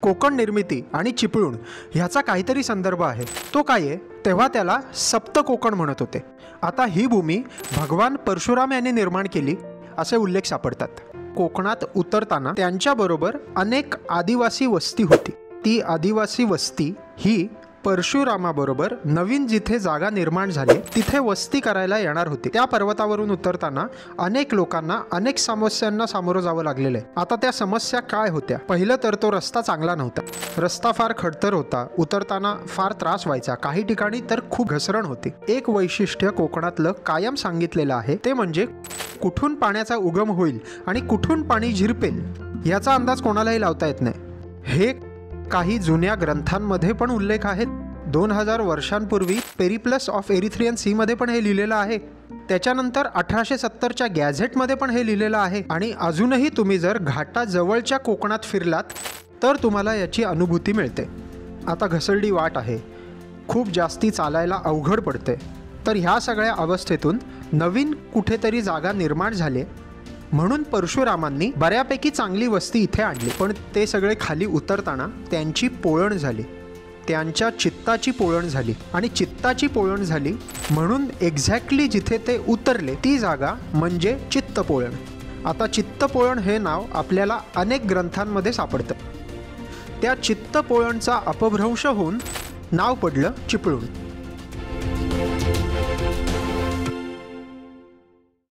कोकण निर्मिती आणि चिपळूण ह्याचा काहीतरी संदर्भ आहे। तो काय आहे? तेव्हा त्याला सप्त कोकण म्हणत होते। आता ही भूमी भगवान परशुराम यांनी निर्माण केली असे उल्लेख सापडतात। कोकणात उतरताना त्यांच्याबरोबर अनेक आदिवासी वस्ती होती। ती आदिवासी वस्ती ही परशुरामाबरोबर नवीन जिथे जागा निर्माण झाली तिथे वस्ती करायला येणार होती। त्या पर्वतावरून उतरताना अनेक लोकांना अनेक समस्यांना सामोरं जावं लागलेलं आहे। आता त्या समस्या काय होत्या? पहिलं तर तो रस्ता चांगला नव्हता। रस्ता फार खडतर होता, उतरताना फार त्रास व्हायचा, काही ठिकाणी तर खूप घसरण होती। एक वैशिष्ट्य कोकणातलं कायम सांगितलेलं आहे ते म्हणजे कुठून पाण्याचा उगम होईल आणि कुठून पाणी झिरपेल याचा अंदाज कोणालाही लावता येत नाही। हे काही जुन्या ग्रंथांमध्ये पण उल्लेख आहेत। 2000 वर्षांपूर्वी पेरिप्लस ऑफ एरिथ्रियन सी मध्ये पण हे लिहिलेलं आहे। त्याच्यानंतर 1870च्या गॅझेटमध्ये पण हे लिहिलेलं आहे। आणि अजूनही तुम्ही जर घाटाजवळच्या कोकणात फिरलात तर तुम्हाला याची अनुभूती मिळते। आता घसरडी वाट आहे, खूप जास्ती चालायला अवघड पडते। तर ह्या सगळ्या अवस्थेतून नवीन कुठेतरी जागा निर्माण झाली म्हणून परशुरामांनी बऱ्यापैकी चांगली वस्ती इथे आणली। पण ते सगळे खाली उतरताना त्यांची पोळण झाली, त्यांच्या चित्ताची पोळण झाली। आणि चित्ताची पोळण झाली म्हणून एक्झॅक्टली जिथे ते उतरले ती जागा म्हणजे चित्तपोळण। आता चित्तपोळण हे नाव आपल्याला अनेक ग्रंथांमध्ये सापडतं। त्या चित्तपोळणचा अपभ्रंश होऊन नाव पडलं चिपळूण।